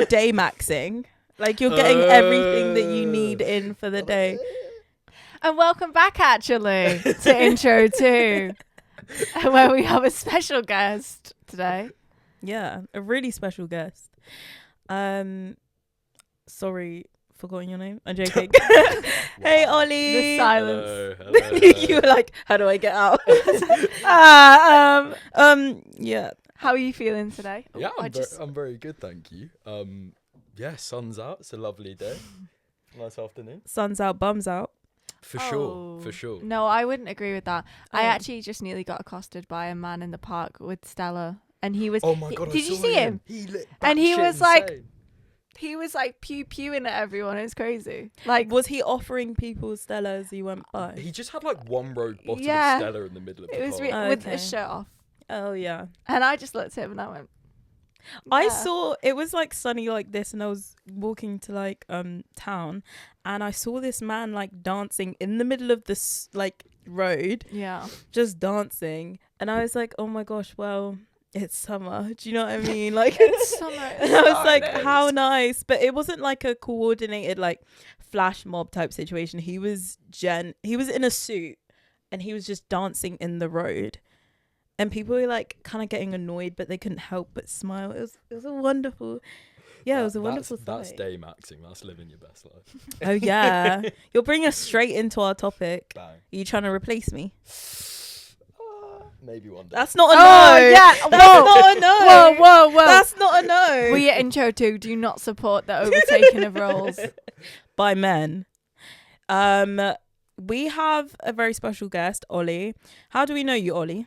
day maxing. Like you're getting everything that you need in for the day. And welcome back, actually, to Intro 2, where we have a special guest today. Yeah, a really special guest. Sorry, forgotten your name. I'm joking. Hey, Ollie. The silence. Hello. You were like, how do I get out? Yeah. How are you feeling today? Yeah, I'm very good, thank you. Yeah, sun's out. It's a lovely day. Nice afternoon. Sun's out, bums out. For sure. No, I wouldn't agree with that. I Oh. actually just nearly got accosted by a man in the park with Stella, and he was. Oh my god! Did you see him? He lit And he batshit was like- insane. He was like pewing at everyone. It was crazy. Like, Was he offering people Stella as he went by? He just had like one road bottle Yeah. of Stella in the middle of it the was park. with Okay. his shirt off, Oh, yeah. and I just looked at him and I went. I Yeah. saw it was like sunny like this, and I was walking to like town, and I saw this man like dancing in the middle of this like road, Yeah. just dancing, and I was like, oh my gosh, well, it's summer. Do you know what I mean? Like it's Summer. and I was like, Nice. how nice. But it wasn't like a coordinated like flash mob type situation. He was in a suit, and he was just dancing in the road. And people were like kind of getting annoyed, but they couldn't help but smile. It was a wonderful, it was a wonderful That's sight. day maxing. That's living your best life. Oh yeah, you'll bring us straight into our topic. Bang. Are you trying to replace me? Maybe one day. That's not a Oh, no. yeah. That's not a no. Whoa. That's not a no. We at Intro 2 do not support the overtaking of roles. By men. We have a very special guest, Ollie. How do we know you, Ollie?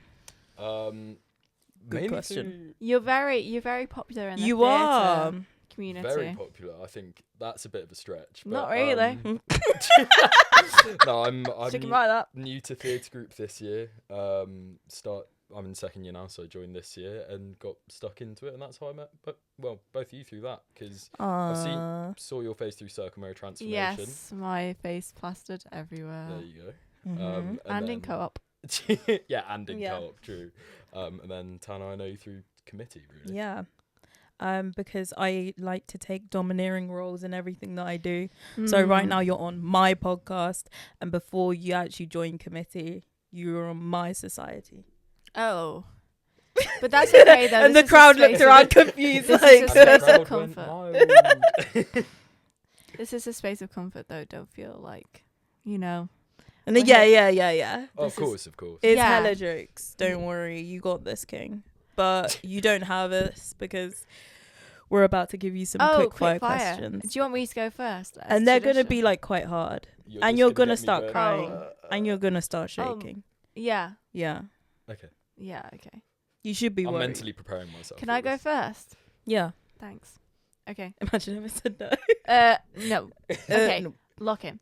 Mainly question. You're very popular in the You theatre are. community. very popular. I think that's a bit of a stretch. But, Not really. No, I'm Sticking by that. new to theatre group this year. I'm in second year now, so I joined this year and got stuck into it, and that's how I met. But both of you through that, because I saw your face through Circle Mirror Transformation. Yes, my face plastered everywhere. There you go. Mhm. And in then- co-op. yeah, and in Yeah. co-op, true. And then Tana, I know you through committee, really. Yeah. Because I like to take domineering roles in everything that I do. So right now you're on my podcast, and before you actually joined committee, you were on my society. Oh. But that's okay though. And This the is a crowd space looked of- around confused. This like, is a space of Crowd went comfort. wild. This is a space of comfort though. Don't feel like, you know. and then, yeah. Oh, This of is- course, of course. It's Yeah. hella jokes. Don't worry, you got this, King. But you don't have us because we're about to give you some quick fire questions. Do you want me to go first? As And they're going to tradition? be like quite hard. You're And just you're gonna gonna get me start going. crying. Oh. And you're going to start shaking. Yeah. Yeah. Okay. Yeah. Okay. You should be I'm worried. mentally preparing myself. Can for I go this. first? Yeah. Thanks. Okay. Imagine if I said no. No. Okay. No. Lock in.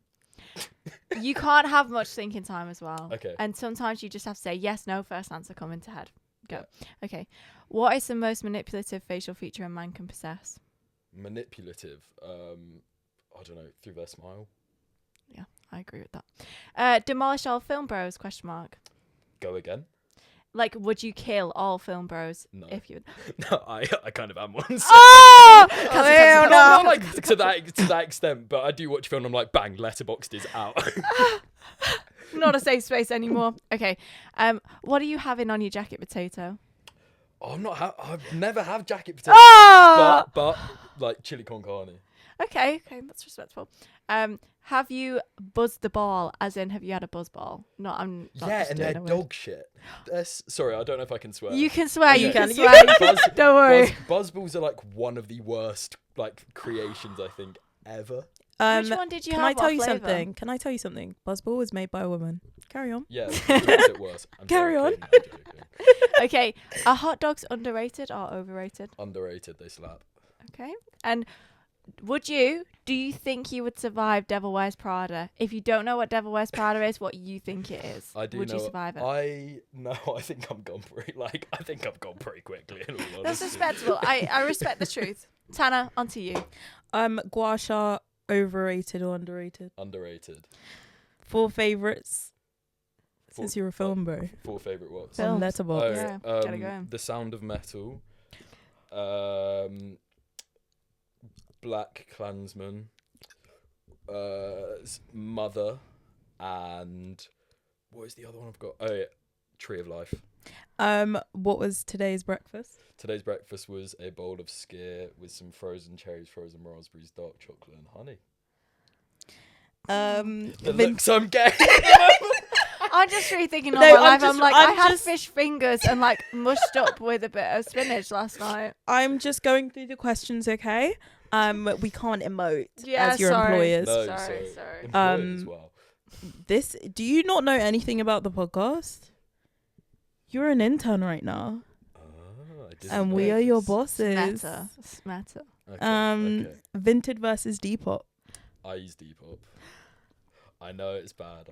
You can't have much thinking time as well. Okay. And sometimes you just have to say yes, no, first answer come into head. Go. Okay. What is the most manipulative facial feature a man can possess? Manipulative. I don't know. Through their smile. Yeah, I agree with that. Demolish all film bros? Question mark. Go again. Like, would you kill all film bros No. if you? No, I kind of am one. So. Oh! Not like to that extent, but I do watch film and I'm like, bang, Letterboxd is out. Not a safe space anymore. Okay. What are you having on your jacket potato? Oh, I've never had jacket potato. Oh! But like chili con carne. Okay, that's respectful. Have you buzzed the ball? As in, have you had a buzz ball? No, I'm not. Yeah, just and doing they're a word. dog shit. Sorry, I don't know if I can swear. You can swear. Okay. You can You swear. can. you can- Buzz- Don't worry. Buzzballs are like one of the worst like creations I think ever. Which one did you Can have? I tell What you flavour? something? Can I tell you something? Buzzball was made by a woman. Carry on. Yeah, it makes it worse. I'm Carry on. joking, I'm joking. Okay, are hot dogs underrated or overrated? Underrated, they slap. Okay, and do you think you would survive Devil Wears Prada? If you don't know what Devil Wears Prada is, what you think it is, I do would know. you survive it? I think I'm gone pretty quickly. In all That's honesty. respectable. I respect the truth. Tana, onto you. Gua sha, overrated or underrated? Underrated. 4 favourites. Four- Since you're a film bro. 4 favourite ones. Films. On Letterboxd. Yeah, gotta go. The Sound of Metal. Black Klansman, Mother, and what is the other one I've got? Oh yeah, Tree of Life. What was today's breakfast? Today's breakfast was a bowl of skyr with some frozen cherries, frozen raspberries, dark chocolate, and honey. The looks I'm getting. I'm just rethinking all No, my life. I'm I had just- fish fingers and like mushed up with a bit of spinach last night. I'm just going through the questions, okay? We can't emote Yeah, as your sorry. employers. No, Sorry. employers as well. Do you not know anything about the podcast? You're an intern right now, I didn't and know we are your this. bosses. Smatter. Okay. Vinted versus Depop. I use Depop. I know it's bad.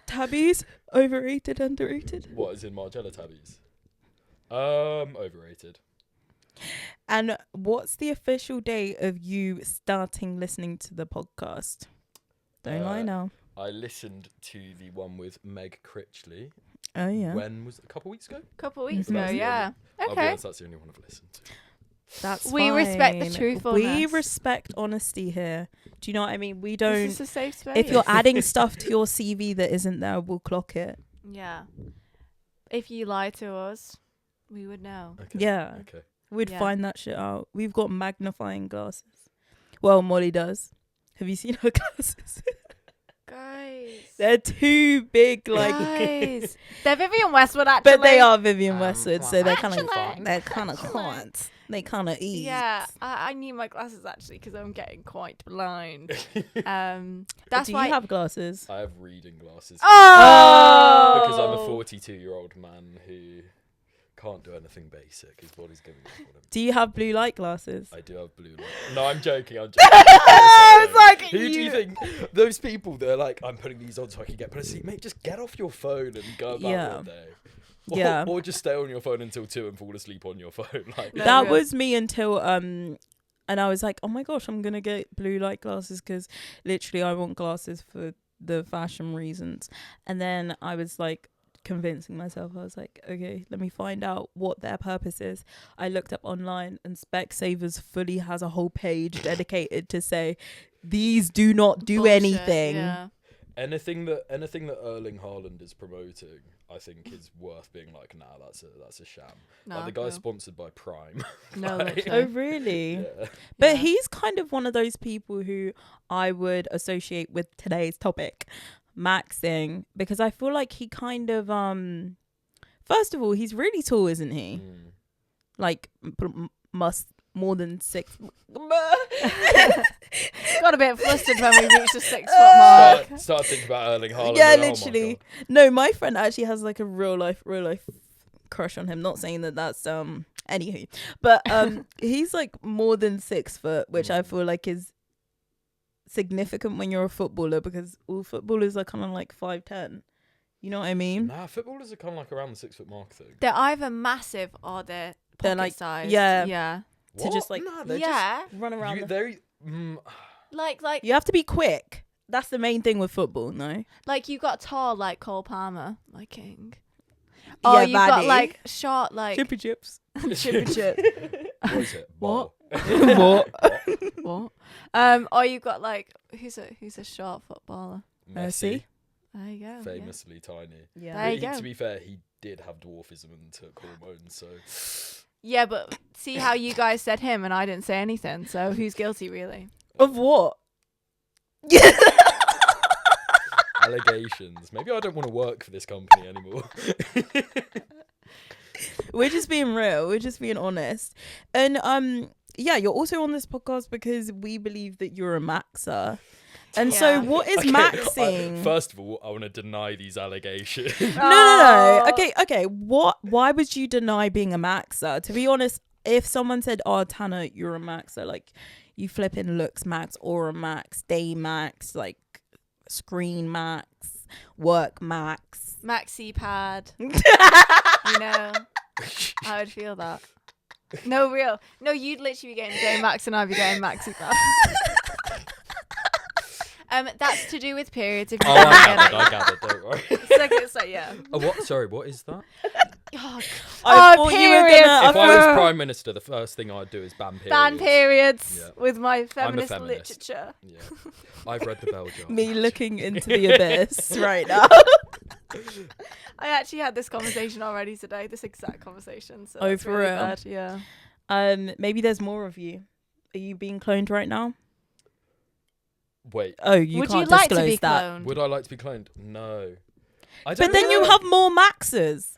Tabbies, overrated, underrated. What is in Margiela tabbies? Overrated. And what's the official date of you starting listening to the podcast? Don't lie now. I listened to the one with Meg Critchley. Oh yeah. When was it? A couple weeks ago? Couple weeks Mhm. ago, That's the yeah. I'll be Okay. honest, that's the only one I've listened to. That's We respect the fine. truthfulness. We respect honesty here. Do you know what I mean? We This don't. is a safe space. If you're adding stuff to your CV that isn't there, we'll clock it. Yeah. If you lie to us, we would know. Okay. Yeah. Okay. We'd Yeah. find that shit out. We've got magnifying glasses. Well, Molly does. Have you seen her glasses? Guys. They're too big, like. Guys. They're Vivian Westwood, actually. But they are Vivian Westwood, so they're kind of Actually. they're kind of quant. They kind of eat. Yeah, I need my glasses actually because I'm getting quite blind. That's Do why. you have glasses? I have reading glasses. Oh! Because I'm a 42-year-old man who can't do anything basic. His body's giving up on him. Do you have blue light glasses? I do have blue light. No, I'm joking. I was like, who do you think? Those people that are like, I'm putting these on so I can get put asleep. Mate, just get off your phone and go about Yeah. your day. Yeah. Or just stay on your phone until 2 and fall asleep on your phone. Like No, That yeah. was me until and I was like, oh my gosh, I'm gonna get blue light glasses because literally I want glasses for the fashion reasons. And then I was like convincing myself, I was like, okay, let me find out what their purpose is. I looked up online and Specsavers fully has a whole page dedicated to say these do not do Bullshit, anything. Yeah. anything that Erling Haaland is promoting, I think is worth being like, nah, that's a sham. No, Like the guy's no. sponsored by Prime. No, Like- literally. Oh really? Yeah. But Yeah. he's kind of one of those people who I would associate with today's topic, maxing, because I feel like he kind of first of all, he's really tall, isn't he? Mm. Like must more than 6. Got a bit flustered when we reached the 6 foot mark. Start thinking about Erling Haaland. Yeah, and, oh my literally. God. No, my friend actually has like a real life crush on him. Not saying that that's anywho, but he's like more than 6 foot, which I feel like is significant when you're a footballer because all footballers are kind of like 5'10". You know what I mean? Nah, footballers are kind of like around the 6 foot mark thing. They're either massive or they're pocket like- sized. yeah. Yeah. To just like Nah, they're Yeah. run around. just they're Like You have to be quick. That's the main thing with football, no? you got tall like Cole Palmer, my king. Yeah, Or you got baddie. like short like Chippy chips. Chipper chip. what is it? What? Ball. What? What? Or you got like who's a short footballer? Messi. There you go. Famously tiny. Yeah. There you But go. to be fair, he did have dwarfism and took hormones, so Yeah, but see how you guys said him and I didn't say anything. So who's guilty really? Of what? allegations. Maybe I don't want to work for this company anymore. We're just being real. We're just being honest. And yeah, you're also on this podcast because we believe that you're a maxer. And so Yeah. what is Okay, maxing? First of all, I want to deny these allegations. No. Okay. Why would you deny being a maxer? To be honest, if someone said, "Oh, Tanner, you're a maxer," like you flipping looks max, aura max, day max, like screen max, work max. Maxi pad. You know, I would feel that. No, real. No, you'd literally be getting day max and I'd be getting maxi pad. That's to do with periods. If you Oh, don't I get it. gathered, don't worry. It's like, yeah. Oh, what? Sorry, what is that? Oh, I thought you were periods. gonna. If I was Prime Minister, the first thing I'd do is ban periods. Ban periods Yeah. with my feminist feminist. literature. Yeah. I've read the bell jar. Me looking into the abyss right now. I actually had this conversation already today, this exact conversation. So Oh, that's for really real? bad, yeah. Maybe there's more of you. Are you being cloned right now? Wait, Oh, you Would can't you like to disclose be that. cloned? would I like to be cloned? No. I don't But then you know. have more maxes.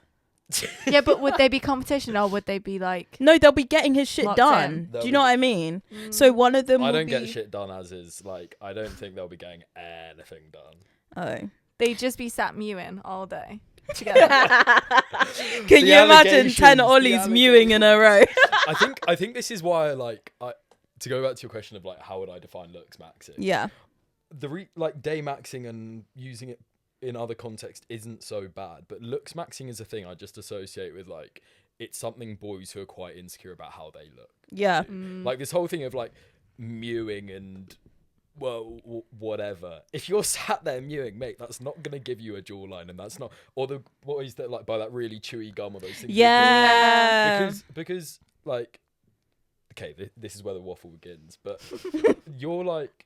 Yeah, but would they be competition or would they be like... No, they'll be getting his shit Locked done. in. Do you know what I mean? Mm. So one of them I will don't be. get shit done as is. Like, I don't think they'll be getting anything done. Oh. They'd just be sat mewing all day together. Can The you imagine 10 allegations, the Ollies mewing in a row? I think this is why to go back to your question of like how would I define looks maxing? Yeah. Like day maxing and using it in other contexts isn't so bad, but looks maxing is a thing I just associate with like it's something boys who are quite insecure about how they look. Yeah. Like this whole thing of like mewing and whatever. If you're sat there mewing, mate, that's not gonna give you a jawline, and that's not or the boys that like buy that really chewy gum or those things. Yeah. Because like okay, this is where the waffle begins, but you're like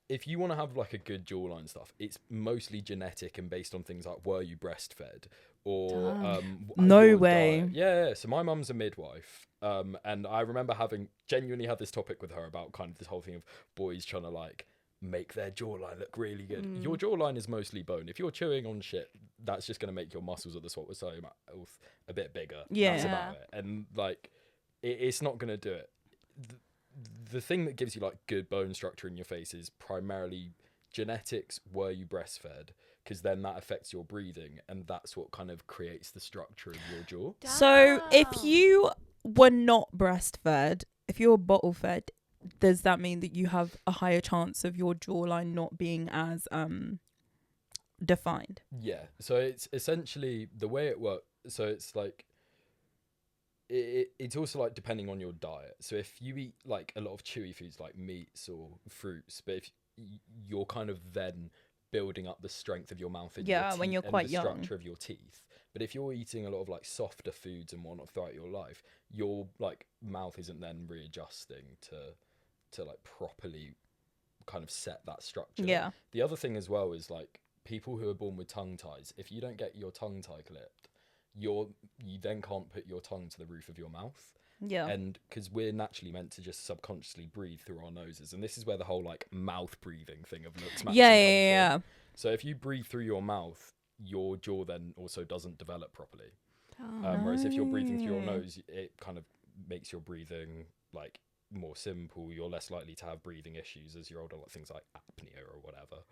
if you want to have like a good jawline stuff, it's mostly genetic and based on things like were you breastfed or No your way. diet. Yeah, so my mum's a midwife, and I remember having genuinely had this topic with her about kind of this whole thing of boys trying to like make their jawline look really good. Your jawline is mostly bone. If you're chewing on shit, that's just going to make your muscles at the swat side mouth a bit bigger. That's about it. And like it's not going to do it. The thing that gives you like good bone structure in your face is primarily genetics. Were you breastfed? Because then that affects your breathing, and that's what kind of creates the structure of your jaw. So if you were not breastfed, if you're bottle fed, does that mean that you have a higher chance of your jawline not being as defined? Yeah. So it's essentially the way it works. So it's like it's also like depending on your diet. So if you eat like a lot of chewy foods like meats or fruits, but if you're kind of then building up the strength of your mouth and your when teeth you're and quite the young. structure of your teeth. But if you're eating a lot of like softer foods and whatnot throughout your life, your like mouth isn't then readjusting to like properly kind of set that structure. Yeah. The other thing as well is like people who are born with tongue ties, if you don't get your tongue tie clipped, you then can't put your tongue to the roof of your mouth. Yeah. And because we're naturally meant to just subconsciously breathe through our noses, and this is where the whole like mouth breathing thing of looks maxing comes from. So if you breathe through your mouth, your jaw then also doesn't develop properly. Whereas if you're breathing through your nose, it kind of makes your breathing like more simple. You're less likely to have breathing issues as you're older, like things like apnea or whatever.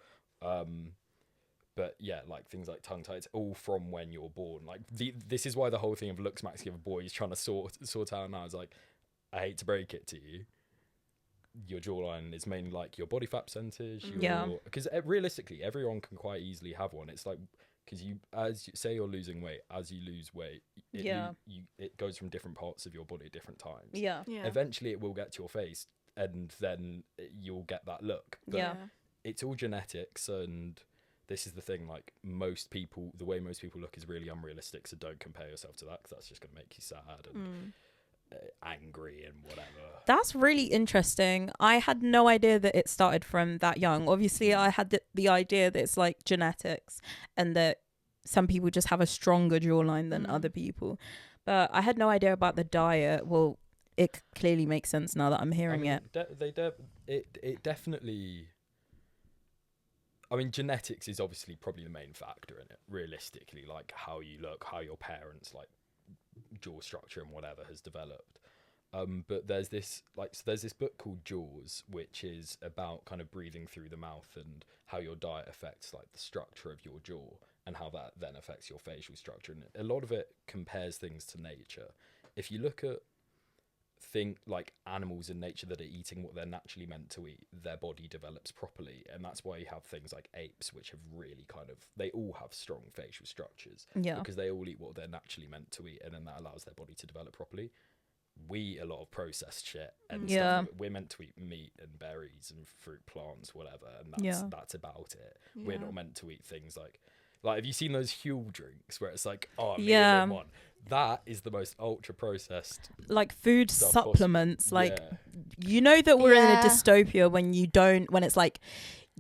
But yeah, like things like tongue tie, it's all from when you're born. Like this is why the whole thing of looks maxing of boys trying to sort out now is like, I hate to break it to you, your jawline is mainly like your body fat percentage. Because realistically, everyone can quite easily have one. It's like because say you're losing weight, as you lose weight, it goes from different parts of your body at different times. Yeah. Eventually, it will get to your face, and then you'll get that look. But it's all genetics, and this is the thing, like the way most people look is really unrealistic, so don't compare yourself to that because that's just going to make you sad and angry and whatever. That's really interesting. I had no idea that it started from that young. Obviously, I had the idea that it's like genetics and that some people just have a stronger jawline than other people. But I had no idea about the diet. Well, it clearly makes sense now that I'm hearing it. It definitely... I mean, genetics is obviously probably the main factor in it, realistically, like how you look, how your parents, like, jaw structure and whatever has developed. But there's this book called Jaws, which is about kind of breathing through the mouth and how your diet affects, like, the structure of your jaw and how that then affects your facial structure. And a lot of it compares things to nature. If you look at like animals in nature that are eating what they're naturally meant to eat, their body develops properly, and that's why you have things like apes, which have really they all have strong facial structures, because they all eat what they're naturally meant to eat, and then that allows their body to develop properly. We eat a lot of processed shit and stuff. We're meant to eat meat and berries and fruit, plants, whatever, and that's about it. We're not meant to eat things like Like, have you seen those Huel drinks where it's like, oh, a meal Yeah. in one? That is the most ultra processed. Like food Stuff supplements. Like, Yeah. you know that we're in a Yeah. dystopia when it's like,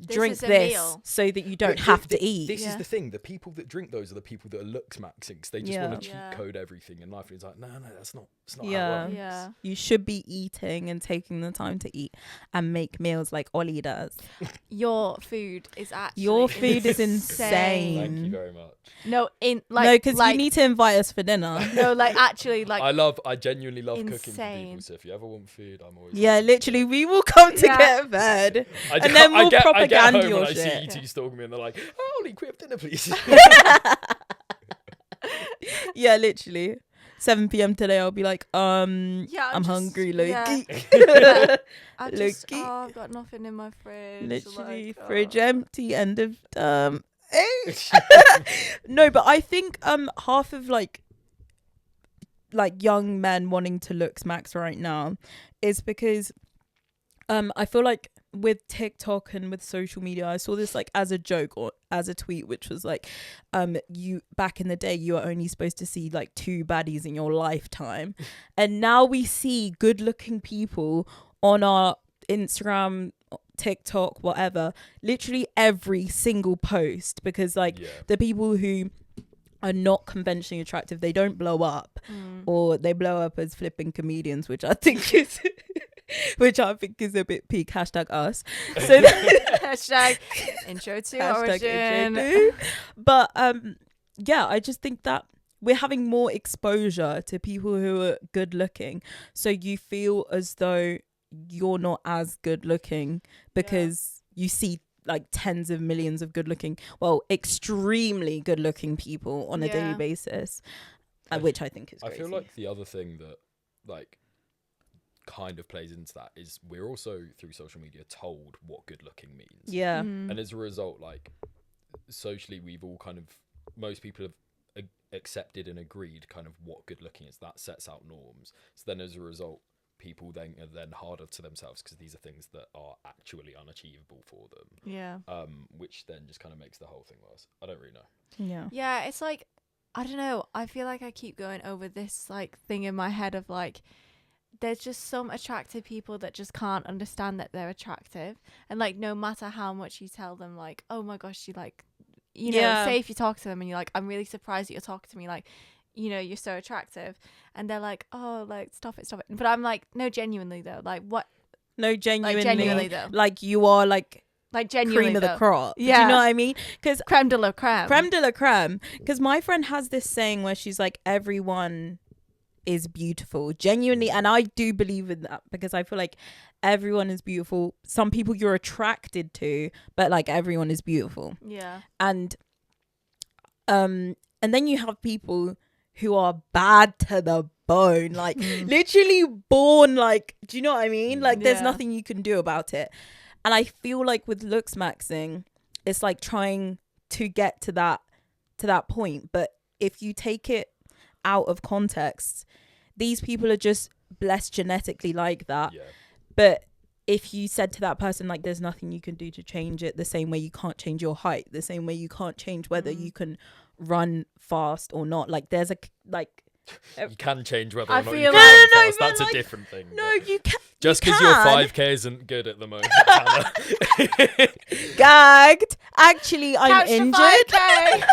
drink is a this meal. so that you don't But have to eat. This Yeah. is the thing. The people that drink those are the people that are looks maxing because they just Yeah. want to cheat Yeah. code everything in life. And it's like, no, that's not how it Yeah. works. Yeah. You should be eating and taking the time to eat and make meals like Ollie does. Your food is actually Your food is insane. Thank you insane. very much. No, No, because you need to invite us for dinner. No, like actually, like I genuinely love cooking for insane. people. So if you ever want food, I'm always. Yeah, happy to literally, we will come to Yeah. get fed. I and then we'll I get propaganda home your and I see shit. you two stalking me and they're like, oh, Ollie, can we have dinner, please? Yeah, literally. 7 p.m. today, I'll be like, Yeah, I'm just- hungry, yeah. Loki. I just Loki. I've got nothing in my fridge. Literally, like, fridge oh. empty, end of No, but I think half of like young men wanting to look max right now is because I feel like with TikTok and with social media, I saw this like as a joke or as a tweet, which was like, you back in the day, you were only supposed to see like 2 baddies in your lifetime. And now we see good looking people on our Instagram, TikTok, whatever, literally every single post, because like Yeah. the people who are not conventionally attractive, they don't blow up, or they blow up as flipping comedians, which I think is a bit peak. Hashtag us. So Hashtag intro to hashtag origin. intro. But yeah, I just think that we're having more exposure to people who are good looking, so you feel as though you're not as good looking because you see like tens of millions of good looking, well, extremely good looking people on a daily Yeah. basis, which I think is I crazy. feel like the other thing that like kind of plays into that is we're also through social media told what good looking means. yeah. And as a result, like socially, we've all kind of, most people have accepted and agreed kind of what good looking is. That sets out norms. So then as a result, people then are then harder to themselves because these are things that are actually unachievable for them. Yeah. Which then just kind of makes the whole thing worse. I don't really know. Yeah. Yeah, it's like, I don't know. I feel like I keep going over this like thing in my head of like, there's just some attractive people that just can't understand that they're attractive. And like, no matter how much you tell them, like, oh my gosh, you like, you know, Yeah. say if you talk to them and you're like, I'm really surprised that you're talking to me, like, you know, you're so attractive. And they're like, oh, like, stop it. But I'm like, no, genuinely though. Like, what? No, genuinely, genuinely though. like you are like Like, genuinely cream of though. the crop. Do Yeah. you know what I mean? Because Creme de la creme. creme de la creme. Because my friend has this saying where she's like, everyone is beautiful, genuinely, and I do believe in that because I feel like everyone is beautiful. Some people you're attracted to, but like everyone is beautiful. Yeah. And then you have people who are bad to the bone, like literally born like, do you know what I mean? Like there's Yeah. nothing you can do about it. And I feel like with looks maxing, it's like trying to get to that point, but if you take it out of context, these people are just blessed genetically like that. Yeah. But if you said to that person like there's nothing you can do to change it, the same way you can't change your height, the same way you can't change whether you can run fast or not, like there's a like You can change whether I or not feel you can like- run No, fast. but That's like- a different thing. no, you can't. Just you because your can. 5K isn't good at the moment, Hannah. Gagged. Actually, I'm Couch to injured. 5K.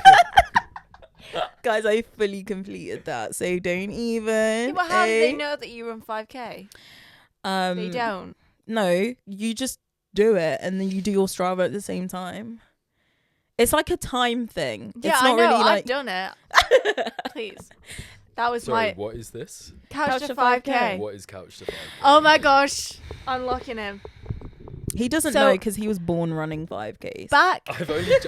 Guys, I fully completed that, so don't even. Yeah, but how do they eh? know that you run 5K? Um, They don't. No, you just do it, and then you do your Strava at the same time. It's like a time thing. Yeah, it's I not know. really like I've done it. Please. That was Sorry, my what is this? couch to 5K. What is couch to 5K? Oh my gosh. Unlocking him. he doesn't So- know because he was born running 5Ks. Back.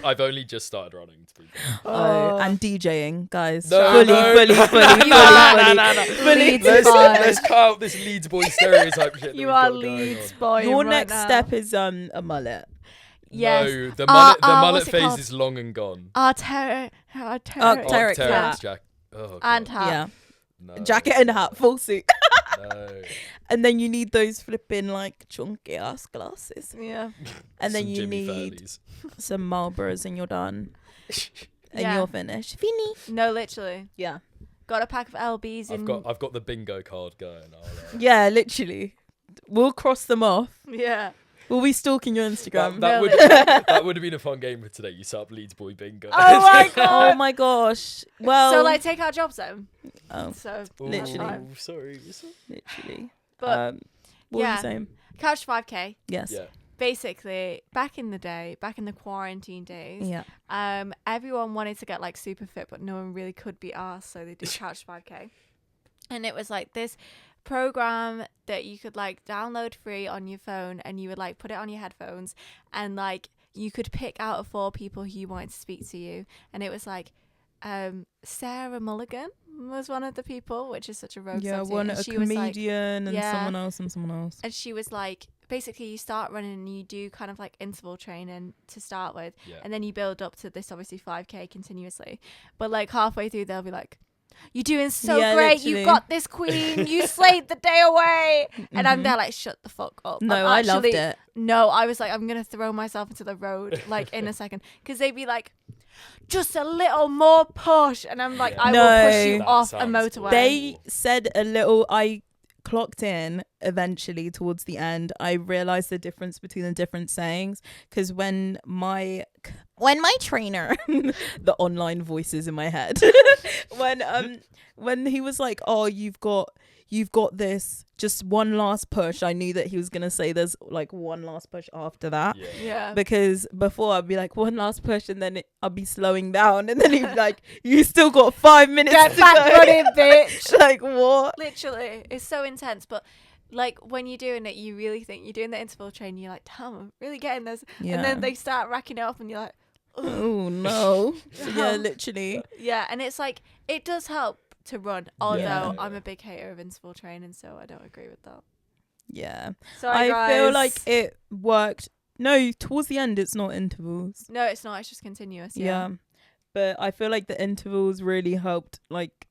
I've only just started running. To be fair. Oh, and DJing, guys. No, fully, no, fully, no, fully, no, fully, no, fully, no. fully. Leeds Let's vibes. cut out this Leeds boy stereotype shit. that You we've are got going Leeds on. boy. Your right next now. step is a mullet. Yes. No, the mullet what's it phase called? is long and gone. Arteric. Arc'teryx, yeah. Jack. Oh, And God. hat. Yeah, No, jacket and hat, full suit. No. And then you need those flipping like chunky ass glasses. Yeah. And then Some you Jimmy need Fairleys. some Marlboros and you're done. and Yeah. you're finished. Fini. No, literally. Yeah. Got a pack of LBs I've in. got the bingo card going. Yeah, literally. We'll cross them off. Yeah. We'll be stalking your Instagram. That would have been a fun game for today. You set up Leeds Boy bingo. Oh my god. Oh my gosh. Well. So like take our jobs then. Oh, So Literally. Ooh, sorry. literally. But What were yeah. you saying? Couch 5K. Yes. Yeah. Basically, back in the quarantine days, Yeah. everyone wanted to get like super fit, but no one really could be arsed, so they did Couch 5K. And it was like this program that you could like download free on your phone, and you would like put it on your headphones, and like you could pick out of 4 people who you wanted to speak to you. And it was like Sarah Mulligan was one of the people, which is such a rogue Yeah, subject. one And a she was, like, comedian and yeah. someone else and someone else. and she was like, basically you start running and you do kind of like interval training to start with, Yeah. and then you build up to this obviously 5K continuously. But like halfway through they'll be like, you're doing so Yeah, great, literally. you got this, queen, you slayed the day away. And I'm Mhm. there like, shut the fuck up. No, I'm I loved actually- it. No, I was like, I'm gonna throw myself into the road like in a second, because they'd be like, just a little more push, and I'm like, Yeah. I No. will push you That off a sounds motorway. cool. They said a little. I clocked in eventually towards the end. I realized the difference between the different sayings, because when my trainer, the online voices in my head, when he was like, oh, you've got this, just one last push, I knew that he was gonna say there's like one last push after that. Yeah. Yeah. Because before I'd be like, one last push, and then I'll be slowing down, and then he'd be like, you still got 5 minutes Get to back go. running, bitch. Like, what? Literally, it's so intense. But like when you're doing it, you really think you're doing the interval training. You're like, damn, I'm really getting this. Yeah. And then they start racking it up, and you're like, ugh. Oh no. Yeah, literally. Yeah. And it's like, it does help to run, although Yeah. I'm a big hater of interval training, so I don't agree with that. Yeah. Sorry, I feel guys. like it worked. No, towards the end it's not intervals. No, it's not. It's just continuous. Yeah. But I feel like the intervals really helped, like,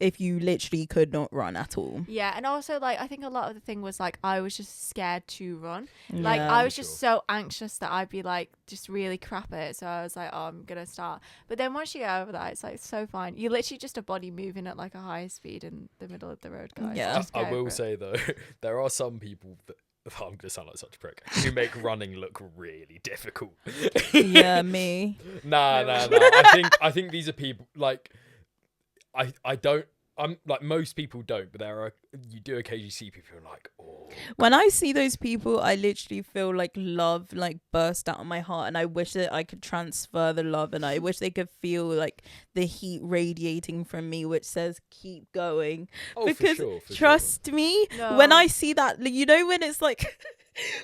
if you literally could not run at all. Yeah, and also like I think a lot of the thing was like I was just scared to run. Like Yeah. I was for just sure. so anxious that I'd be like just really crap at it. So I was like, oh, I'm gonna start. But then once you get over that, it's like so fine. You're literally just a body moving at like a high speed in the middle of the road, guys. Yeah. Just I go will for it. say though, there are some people that I'm gonna sound like such a prick who make running look really difficult. Yeah, me. Nah. I think these are people like I don't. I'm like most people don't, but you do occasionally see people who are like, oh. When I see those people, I literally feel like love like burst out of my heart, and I wish that I could transfer the love, and I wish they could feel like the heat radiating from me, which says keep going. Oh, Because for sure. trust me, No. when I see that, you know, when it's like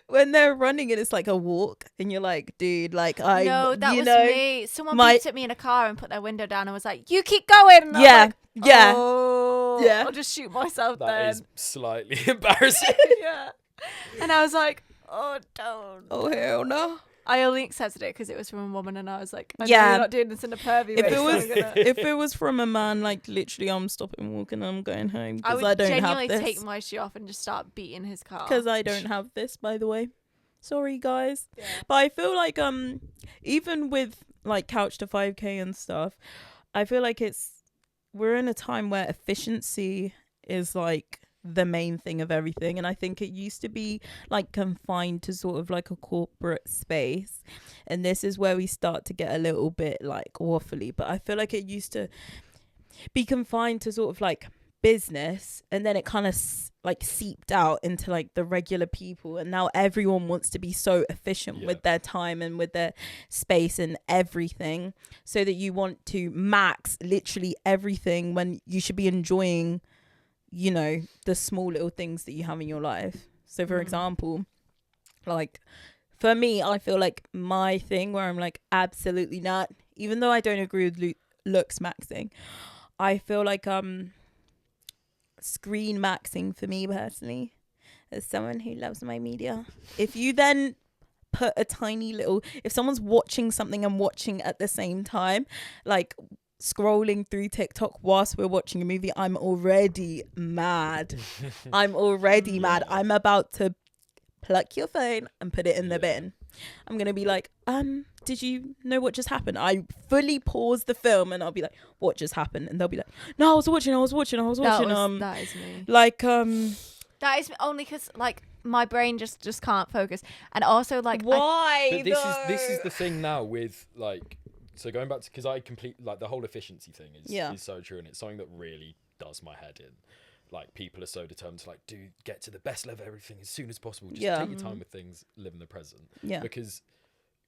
when they're running and it's like a walk, and you're like, dude, like No, that you was know, me. Someone my- beeped at me in a car and put their window down and was like, "You keep going." And I was yeah, like, yeah. oh, Yeah. I'll just shoot myself That then. is slightly embarrassing. Yeah. And I was like, oh, don't. Oh hell no. I only accepted it because it was from a woman, and I was like, I know Yeah. you're not doing this in a pervy If way. it so was I'm gonna- if it was from a man, like literally, I'm stopping walking. I'm going home I because would I don't genuinely have take this. my shoe off and just start beating his car. Because I don't have this, by the way. Sorry, guys. Yeah. But I feel like even with like couch to 5K and stuff, I feel like we're in a time where efficiency is like the main thing of everything, and I think it used to be like confined to sort of like a corporate space, and this is where we start to get a little bit like waffly. But I feel like it used to be confined to sort of like business, and then it kind of like seeped out into like the regular people, and now everyone wants to be so efficient with their time and with their space and everything, so that you want to max literally everything when you should be enjoying, you know, the small little things that you have in your life. So for example, like for me, I feel like my thing where I'm like, absolutely not, even though I don't agree with looks maxing, I feel like screen maxing for me personally, as someone who loves my media, if you then put a tiny little, if someone's watching something and watching at the same time, like scrolling through TikTok whilst we're watching a movie, I'm already mad. I'm about to pluck your phone and put it in the Yeah. bin. I'm gonna be like, did you know what just happened? I fully pause the film and I'll be like, what just happened? And they'll be like, no, I was watching. That is me. Like That is only because like my brain just can't focus, and also like why? But this is the thing now with like, so going back to, because I complete like the whole efficiency thing is so true, and it's something that really does my head in. Like, people are so determined to like get to the best level of everything as soon as possible. Just take your time with things, live in the present. Yeah. Because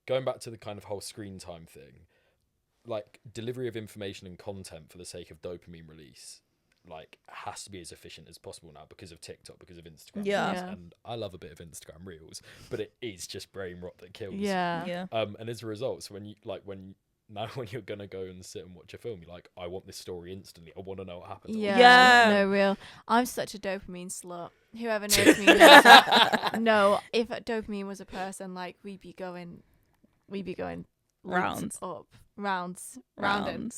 going back to the kind of whole screen time thing, like delivery of information and content for the sake of dopamine release, like has to be as efficient as possible now because of TikTok, because of Instagram. Yeah. And I love a bit of Instagram reels, but it is just brain rot that kills. yeah. And as a result, so when you're gonna go and sit and watch a film, you're like, I want this story instantly. I want to know what happens. Yeah. No, real. I'm such a dopamine slut. Whoever knows me knows that. No, if dopamine was a person, like we'd be going Rounds. rounding.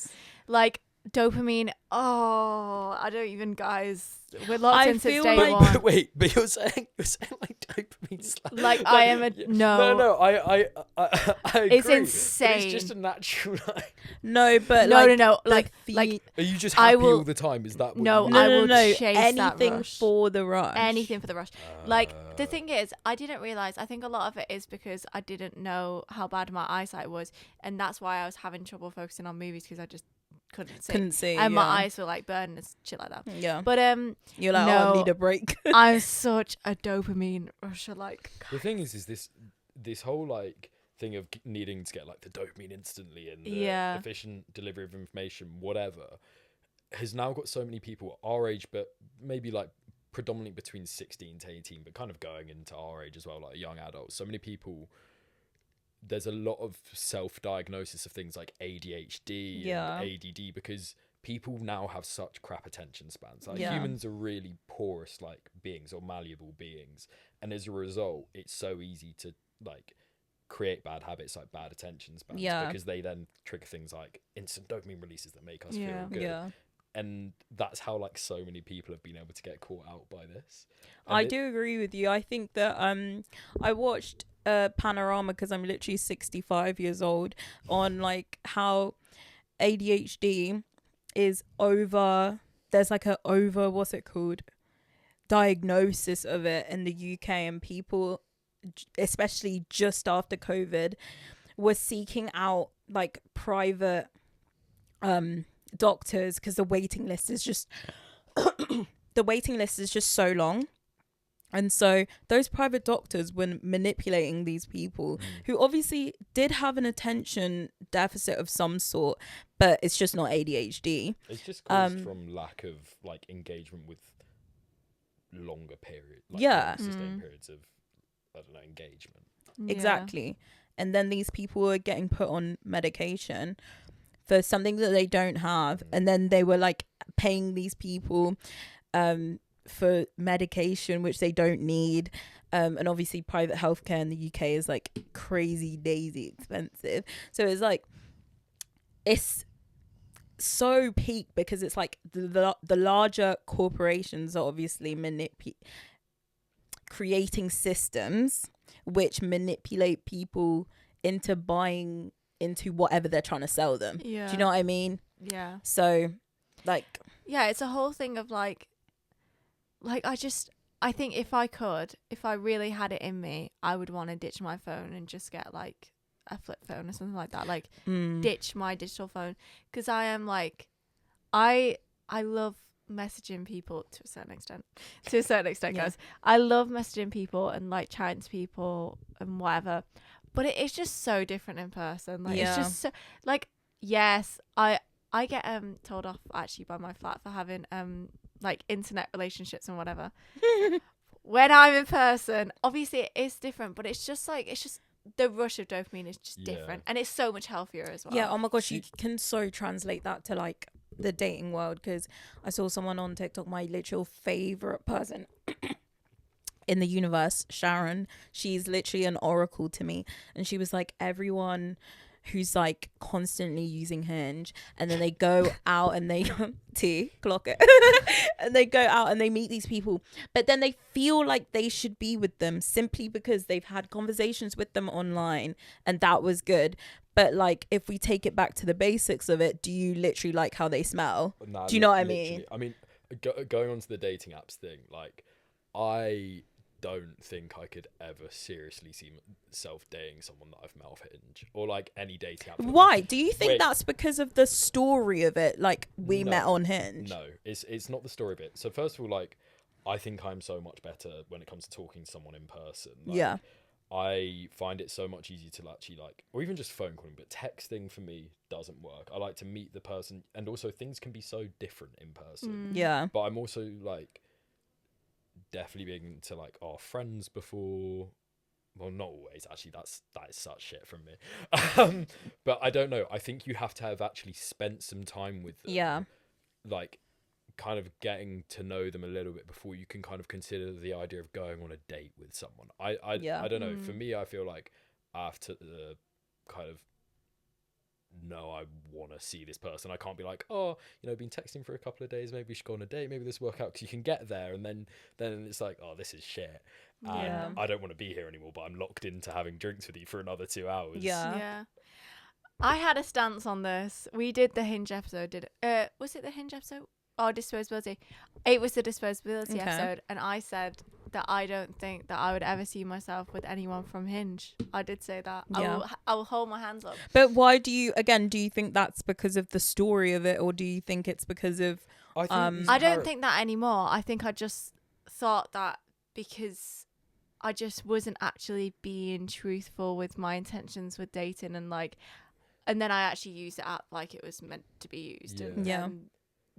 Like dopamine. Oh, I don't even, guys. We're locked in since day one. But you're saying like dopamine. Like I am a no. No, I agree. It's insane. But it's just a natural. No, but no. Like Are you just happy all the time? Is that what no? you mean? I will chase anything that rush. for the rush. Anything for the rush. Like the thing is, I didn't realize. I think a lot of it is because I didn't know how bad my eyesight was, and that's why I was having trouble focusing on movies, because I just couldn't see, and my eyes were like burning and shit like that. Yeah, but you're like, I need a break. I'm such a dopamine rusher. Like the thing is this whole like thing of needing to get like the dopamine instantly and the efficient delivery of information, whatever, has now got so many people our age, but maybe like predominantly between 16 to 18, but kind of going into our age as well, like young adults. So many people. There's a lot of self-diagnosis of things like ADHD and ADD, because people now have such crap attention spans. Like humans are really porous like beings, or malleable beings, and as a result it's so easy to like create bad habits like bad attention spans, because they then trigger things like instant dopamine releases that make us feel good. And that's how like so many people have been able to get caught out by this. And I do agree with you. I think that I watched Panorama, because I'm literally 65 years old, on like how ADHD is there's like a what's it called, diagnosis of it in the UK, and people, especially just after COVID, were seeking out like private doctors, because the waiting list is just so long. And so those private doctors were manipulating these people who obviously did have an attention deficit of some sort, but it's just not ADHD. It's just caused from lack of like engagement with longer periods, like sustained periods of, I don't know, engagement. Exactly. And then these people are getting put on medication for something that they don't have, and then they were like paying these people for medication which they don't need, and obviously private healthcare in the UK is like crazy daisy expensive. So it's like, it's so peak, because it's like the larger corporations are obviously creating systems which manipulate people into buying into whatever they're trying to sell them. Do you know what I mean? Yeah. So like, yeah, it's a whole thing of like I think if I really had it in me, I would want to ditch my phone and just get like a flip phone or something like that. Like ditch my digital phone, because I am like, I love messaging people to a certain extent, guys. I love messaging people and like chatting to people and whatever, but it's just so different in person. Like it's just so, like, yes, I get told off actually by my flat for having like internet relationships and whatever. When I'm in person, obviously it is different, but it's just the rush of dopamine is just different, and it's so much healthier as well. Yeah, oh my gosh, you can so translate that to like the dating world, because I saw someone on TikTok, my literal favorite person in the universe, Sharon. She's literally an oracle to me, and she was like, everyone who's like constantly using Hinge, and then they go out and they clock it and they go out and they meet these people, but then they feel like they should be with them simply because they've had conversations with them online and that was good. But like, if we take it back to the basics of it, do you literally like how they smell? Nah, Do you know what I mean? I mean, going on to the dating apps thing, like, I don't think I could ever seriously see myself dating someone that I've met off Hinge or like any dating app. Why? Do you think that's because of the story of it? Like, we met on Hinge? No, it's not the story of it. So first of all, like, I think I'm so much better when it comes to talking to someone in person. Like, yeah. I find it so much easier to actually like, or even just phone calling, but texting for me doesn't work. I like to meet the person, and also things can be so different in person. Yeah. But I'm also like definitely being into like our friends before. Well, not always actually. That is such shit from me. But I don't know. I think you have to have actually spent some time with them. Yeah. Like, kind of getting to know them a little bit before you can kind of consider the idea of going on a date with someone. I don't know. For me, I feel like I have to kind of know I want to see this person. I can't be like, oh, you know, been texting for a couple of days, maybe we should go on a date, maybe this will work out, because you can get there and then it's like, oh, this is shit. And I don't want to be here anymore, but I'm locked into having drinks with you for another 2 hours. Yeah. I had a stance on this. We did the Hinge episode. Was it the Hinge episode? Oh, disposability. It was the disposability episode, and I said that I don't think that I would ever see myself with anyone from Hinge. I did say that. Yeah. I will hold my hands up. But why do you think that's because of the story of it, or do you think it's because of I don't think that anymore. I think I just thought that because I just wasn't actually being truthful with my intentions with dating, and then I actually used the app like it was meant to be used. Yeah. And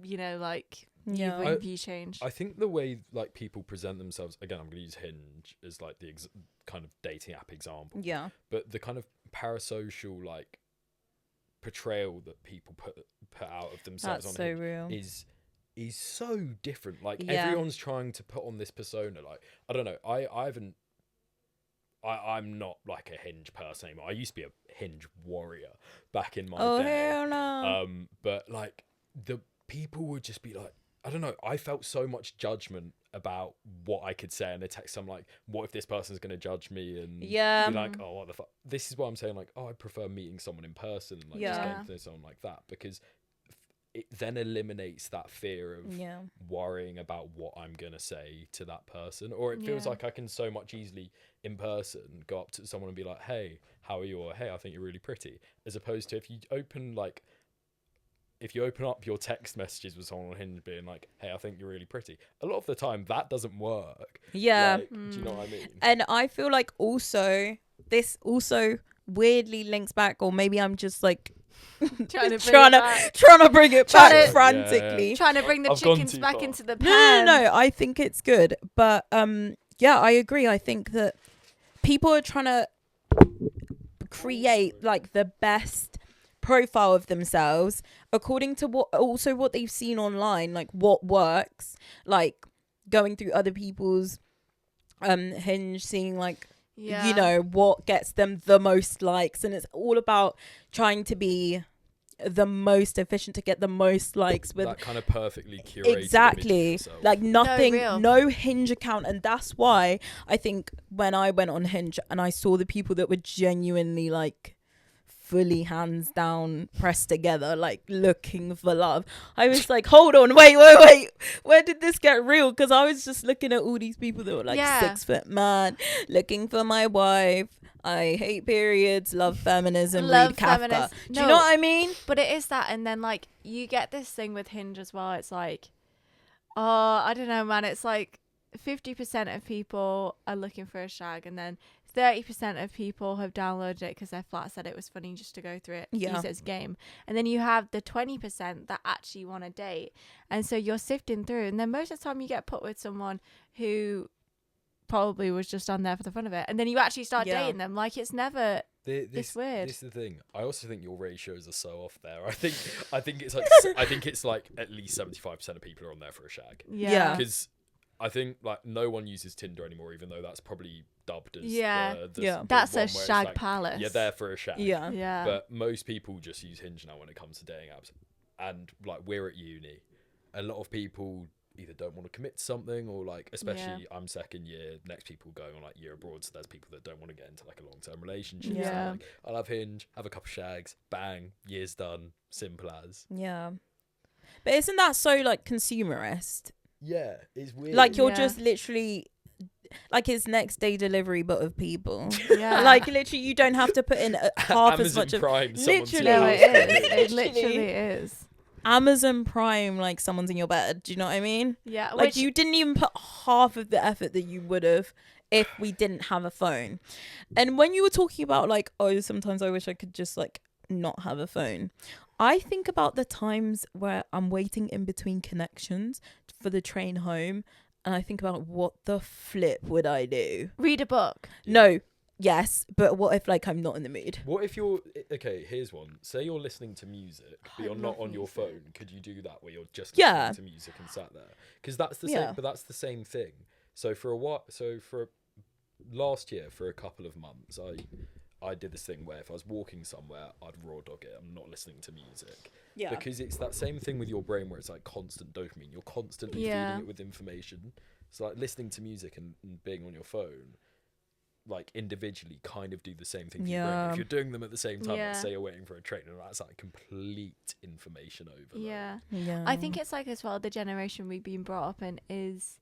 you know, like, you change. I think the way like people present themselves, again, I'm going to use Hinge as like the kind of dating app example. Yeah. But the kind of parasocial like portrayal that people put out of themselves That's on so Hinge real. is so different. Like, everyone's trying to put on this persona. Like, I don't know. I'm not like a Hinge person anymore. I used to be a Hinge warrior back in my day. Oh, hell no. But like, the people would just be like, I don't know, I felt so much judgment about what I could say in a text. I'm like, what if this person's going to judge me and be like, oh, what the fuck? This is why I'm saying, like, oh, I prefer meeting someone in person, like just getting to know someone like that, because it then eliminates that fear of worrying about what I'm going to say to that person. Or it feels like I can so much easily in person go up to someone and be like, hey, how are you? Or hey, I think you're really pretty. As opposed to if you open up your text messages with someone on Hinge being like, hey, I think you're really pretty, a lot of the time that doesn't work. Yeah. Like, do you know what I mean? And I feel like this also weirdly links back, or maybe I'm just like trying to bring it back frantically. Trying to bring the chickens back into the pan. No, I think it's good. But I agree. I think that people are trying to create like the best profile of themselves according to what they've seen online, like what works, like going through other people's Hinge, seeing like you know what gets them the most likes, and it's all about trying to be the most efficient to get the most likes with that kind of perfectly curated exactly like nothing, no no Hinge account. And that's why I think when I went on Hinge and I saw the people that were genuinely like fully hands down pressed together, like looking for love, I was like, hold on, wait, where did this get real? Because I was just looking at all these people that were like 6 foot man, looking for my wife, I hate periods, love feminism, read Kafka. Do you know what I mean? But it is that, and then like you get this thing with Hinge as well. It's like, oh, I don't know, man. It's like 50% of people are looking for a shag, and then 30% of people have downloaded it because their flat said it was funny just to go through it, use it as game. And then you have the 20% that actually want to date. And so you're sifting through. And then most of the time you get put with someone who probably was just on there for the fun of it. And then you actually start dating them. Like, it's never this weird. This is the thing. I also think your ratios are so off there. I think it's like at least 75% of people are on there for a shag. Yeah. Because I think like no one uses Tinder anymore, even though that's probably dubbed as Yeah. the That's one a where it's shag like, palace. you're there for a shag. Yeah. Yeah. But most people just use Hinge now when it comes to dating apps. And like, we're at uni, a lot of people either don't want to commit to something, or like, especially I'm second year, next people going on like year abroad, so there's people that don't want to get into like a long-term relationship. So Yeah. like, I'll have Hinge, have a couple shags, bang, year's done, simple as. Yeah. But isn't that so like consumerist? Yeah, it's weird. Like you're Yeah. just literally like it's next day delivery but of people. Yeah. Like literally you don't have to put in half as Amazon much of Prime, someone's literally. in No, your it house. is. It Literally. literally is. Amazon Prime, like someone's in your bed. Do you know what I mean? Yeah. Like Which, you didn't even put half of the effort that you would have if we didn't have a phone. And when you were talking about like, oh, sometimes I wish I could just like not have a phone. I think about the times where I'm waiting in between connections for the train home, and I think about what the flip would I do? read a book. No, yes, but what if like I'm not in the mood? What if you're okay? Here's one. Say you're listening to music, but I you're not love on your music. phone. Could you do that where you're just Yeah. listening to music and sat there? Because that's the Yeah. same. But that's the same thing. So for a while, last year, for a couple of months, I did this thing where if I was walking somewhere, I'd raw dog it. I'm not listening to music. Yeah. Because it's that same thing with your brain where it's like constant dopamine. You're constantly Yeah. feeding it with information. So like listening to music and being on your phone, like individually kind of do the same thing to your brain. Yeah. If you're doing them at the same time, Yeah. like say you're waiting for a train, and that's like complete information overload. Yeah. Yeah. I think it's like as well the generation we've been brought up in is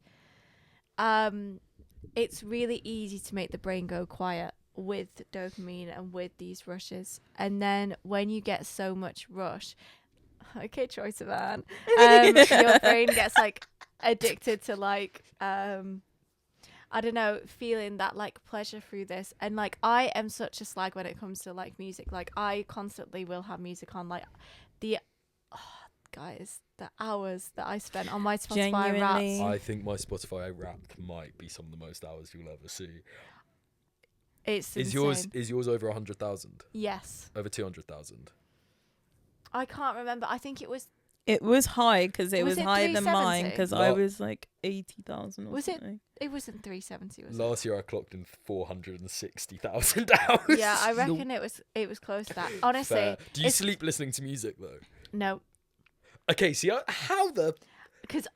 it's really easy to make the brain go quiet with dopamine and with these rushes, and then when you get so much rush, okay, choice of Anne, your brain gets like addicted to like I don't know, feeling that like pleasure through this. And like I am such a slag when it comes to like music. Like I constantly will have music on, like guys, the hours that I spent on my Spotify Genuinely. Wrapped. I think my Spotify Wrapped might be some of the most hours you'll ever see. It's Is insane. yours over 100,000? Yes. Over 200,000? I can't remember. I think it was It was high because it Was was it higher than mine 370? because I Lo- was like 80,000 or Was it- something. it wasn't 370, was Last year I clocked in 460,000 hours. it? Yeah, I reckon it was close to that. Honestly, Fair. Do you it's- sleep listening to music though? no, Okay, see how the because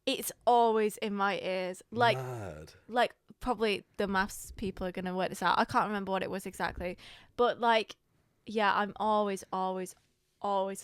it's always in my ears. mad. Like probably the maths people are gonna work this out. I can't remember what it was exactly, but like, yeah, I'm always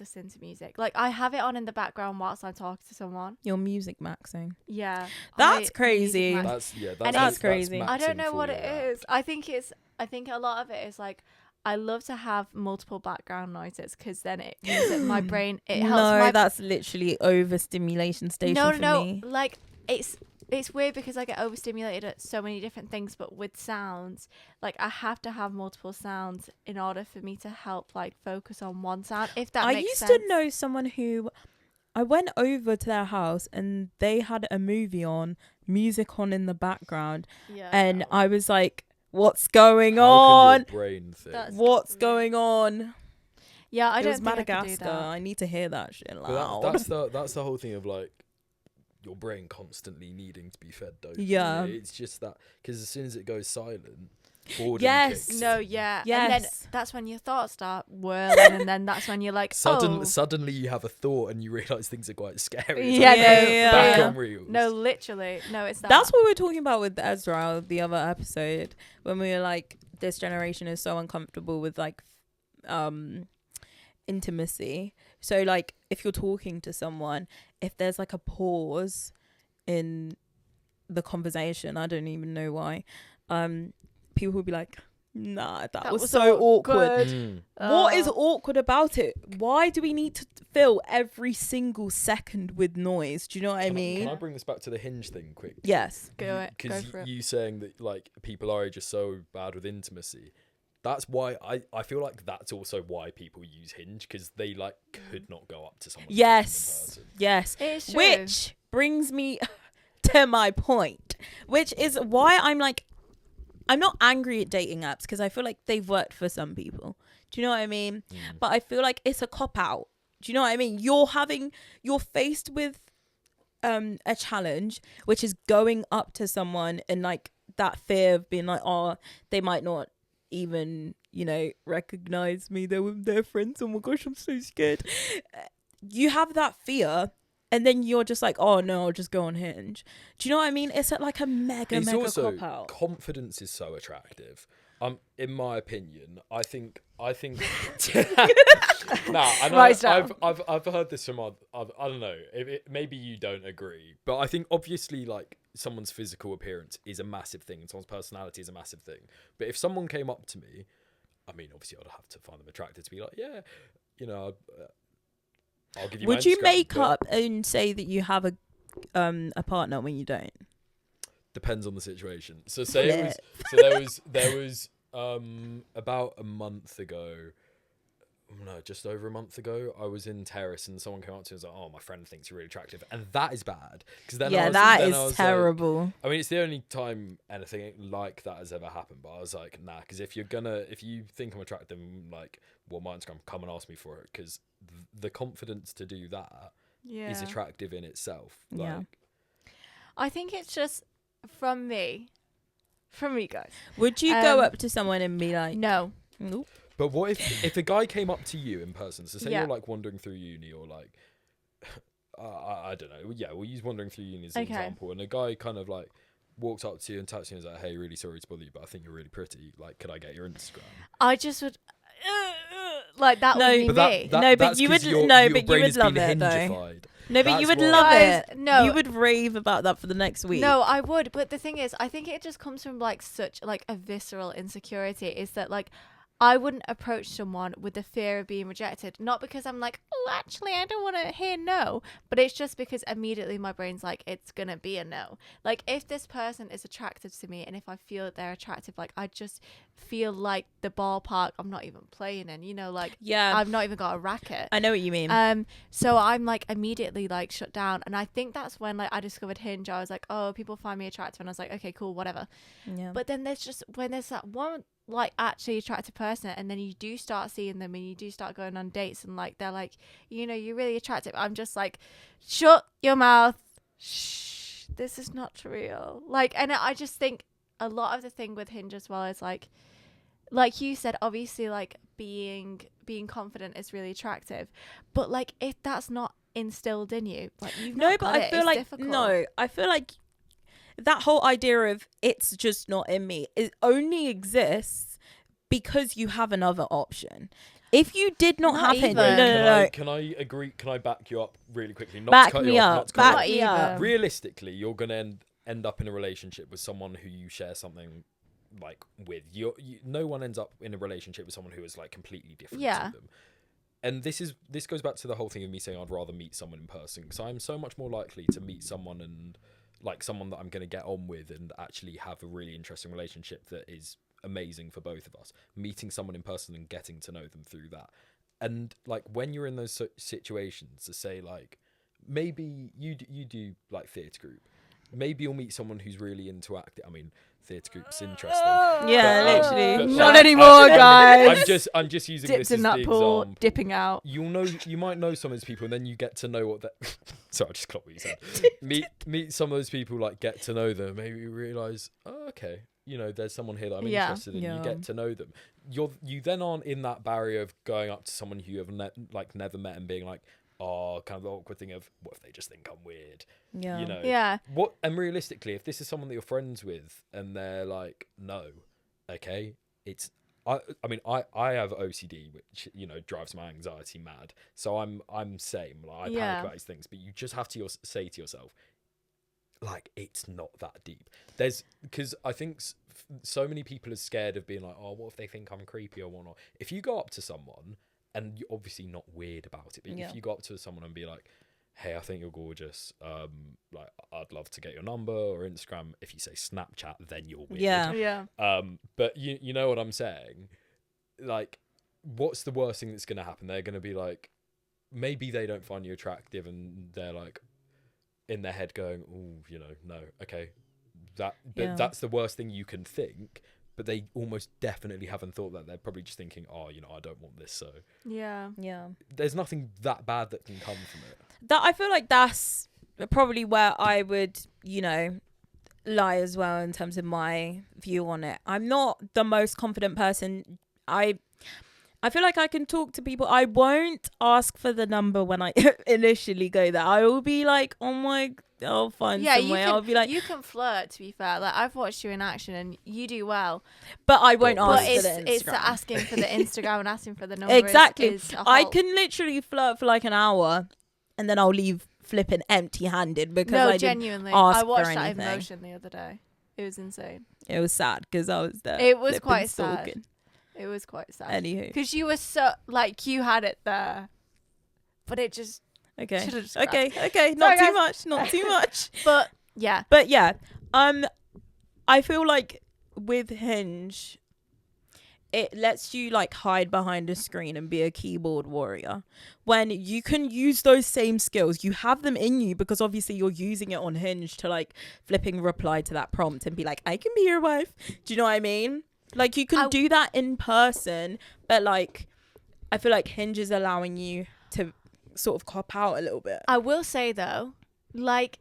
listening to music. Like I have it on in the background whilst I'm talking to someone. Your music maxing. Yeah, That's I- crazy. music max- That's crazy. I don't maxing know for what your it app. is. I think a lot of it is like I love to have multiple background noises because then it means that my brain it helps No, my that's literally overstimulation station for me. like it's weird because I get overstimulated at so many different things, but with sounds, like I have to have multiple sounds in order for me to help like focus on one sound. If that I makes used sense. to know someone who I went over to their house and they had a movie on, music on in the background, Yeah. and I was like, "What's going How on? can your brain think? That's- What's going on?" Yeah, I It don't was think I could do Madagascar. that. I need to hear that shit But loud. that's the whole thing of like your brain constantly needing to be fed dopamine. Yeah. It's just that because as soon as it goes silent, boredom Yes. kicks No, in. yeah. And then Yes. that's when your thoughts start whirling, and then that's when you're like, oh. Suddenly you have a thought and you realise things are quite scary. It's Yeah, like, no, yeah. back yeah. on reels. No, literally. No, it's that. That's what we were talking about with Ezra the other episode when we were like, this generation is so uncomfortable with like intimacy. So like if you're talking to someone, if there's like a pause in the conversation, I don't even know why, people will be like, nah, that was so awkward. Mm. What is awkward about it? Why do we need to fill every single second with noise? Do you know what I mean? Can I bring this back to the Hinge thing quick? Yes. Go Because for it. you saying that like people are just so bad with intimacy. That's why I feel like that's also why people use Hinge, because they like could not go up to someone. Yes. Yes. It's true. Which brings me to my point, which is why I'm like, I'm not angry at dating apps because I feel like they've worked for some people. Do you know what I mean? But I feel like it's a cop out. Do you know what I mean? You're faced with a challenge, which is going up to someone and like that fear of being like, oh, they might not even, you know, recognize me. They're with their friends. Oh my gosh, I'm so scared. You have that fear, and then you're just like, oh no, I'll just go on Hinge. Do you know what I mean? It's like a mega also, cop out. confidence is so attractive. In my opinion, I think. Nah, I know. I've heard this from I don't know. Maybe you don't agree, but I think obviously like someone's physical appearance is a massive thing, and someone's personality is a massive thing. But if someone came up to me, I mean, obviously I'd have to find them attractive to be like, yeah, you know, I'll give you. Would you make up and say that you have a partner when you don't? Depends on the situation. So say it was. So there was about a month ago. No, just over a month ago, I was in Terrace and someone came up to me and was like, oh, my friend thinks you're really attractive. And that is bad. Then that is terrible. Like, I mean, it's the only time anything like that has ever happened. But I was like, nah, because if you think I'm attractive, like, well, my Instagram, come and ask me for it. Because the confidence to do that is attractive in itself. Like, I think it's just from me guys. Would you go up to someone and be like, no? Nope. But what if a guy came up to you in person? So say you're like wandering through uni or like, I don't know. Yeah, we'll use wandering through uni as an example. And a guy kind of like walks up to you and taps you and is like, hey, really sorry to bother you, but I think you're really pretty. Like, could I get your Instagram? I just would... like, that would be me. But you would love it, though. No, but you would love it. No, you would rave about that for the next week. No, I would. But the thing is, I think it just comes from like such like a visceral insecurity. Is that like I wouldn't approach someone with the fear of being rejected, not because I'm like, oh, actually, I don't want to hear no, but it's just because immediately my brain's like, it's gonna be a no. Like if this person is attractive to me, and if I feel that they're attractive, like I just feel like the ballpark I'm not even playing in, you know, like I've not even got a racket. I know what you mean. So I'm like immediately like shut down, and I think that's when like I discovered Hinge. I was like, oh, people find me attractive, and I was like, okay, cool, whatever. Yeah. But then there's that one like actually attractive person, and then you do start seeing them and you do start going on dates, and like they're like, you know, you're really attractive. I'm just like, shut your mouth, shh, this is not real. Like, and I just think a lot of the thing with Hinge as well is like you said, obviously like being confident is really attractive, but like if that's not instilled in you, like you've not got it, it's difficult. I feel like that whole idea of it's just not in me, it only exists because you have another option. If you did not have it, no. Can I agree? Can I back you up really quickly? Back me up. Realistically, you're gonna end up in a relationship with someone who you share something like with. No one ends up in a relationship with someone who is like completely different to them. And this goes back to the whole thing of me saying I'd rather meet someone in person, because I'm so much more likely to meet someone and like someone that I'm going to get on with and actually have a really interesting relationship that is amazing for both of us. Meeting someone in person and getting to know them through that. And like when you're in those situations, to say like maybe you do like theatre group, maybe you'll meet someone who's really into acting. I mean, theatre group's interesting. Yeah, but, literally. Not anymore, guys. I'm just using Dipped this in as that the pool, example. dipping out. You might know some of those people, and then you get to know what that. Sorry, I just clocked what you said. meet some of those people, like get to know them. Maybe you realise, oh, okay, you know, there's someone here that I'm interested in. You get to know them. You then aren't in that barrier of going up to someone who you have never met and being like, oh, kind of the awkward thing of what if they just think I'm weird? Yeah. You know. Yeah. What, and realistically, if this is someone that you're friends with and they're like, no, okay, it's. I mean, I have OCD, which, you know, drives my anxiety mad. So I'm same. Like, I panic about these things, but you just have to say to yourself, like, it's not that deep. Because I think so many people are scared of being like, oh, what if they think I'm creepy or whatnot? If you go up to someone, and you're obviously not weird about it, but if you go up to someone and be like, hey, I think you're gorgeous, like I'd love to get your number or Instagram. If you say Snapchat, then you're weird. Yeah. But you know what I'm saying? Like, what's the worst thing that's going to happen? They're going to be like, maybe they don't find you attractive, and they're like in their head going, oh, you know, no, okay, that's the worst thing you can think. But they almost definitely haven't thought that. They're probably just thinking, oh, you know, I don't want this. So yeah. There's nothing that bad that can come from it. That I feel like that's probably where I would, you know, lie as well in terms of my view on it. I'm not the most confident person. I feel like I can talk to people. I won't ask for the number when I initially go there. I will be like, oh my, I'll find some way. I'll be like, you can flirt, to be fair. Like, I've watched you in action and you do well. but I won't But ask for the Instagram. it's asking for the Instagram and asking for the number. Exactly. Is a I whole- can literally flirt for like an hour and then I'll leave flipping empty-handed because No, I didn't genuinely. ask I watched for that anything. in motion the other day. It was insane. It was sad because I was there. It was flipping quite stalking. sad. It was quite sad. Anywho. Because you were so, like, you had it there. But it just Okay. should've just Okay. grabbed. Okay. Not Sorry, too guys. much. Not too much. But, yeah. But yeah, I feel like with Hinge, it lets you like hide behind a screen and be a keyboard warrior when you can use those same skills. You have them in you because obviously you're using it on Hinge to like flipping reply to that prompt and be like, I can be your wife. Do you know what I mean? Like you can do that in person, but like I feel like Hinge is allowing you to sort of cop out a little bit. I will say, though, like,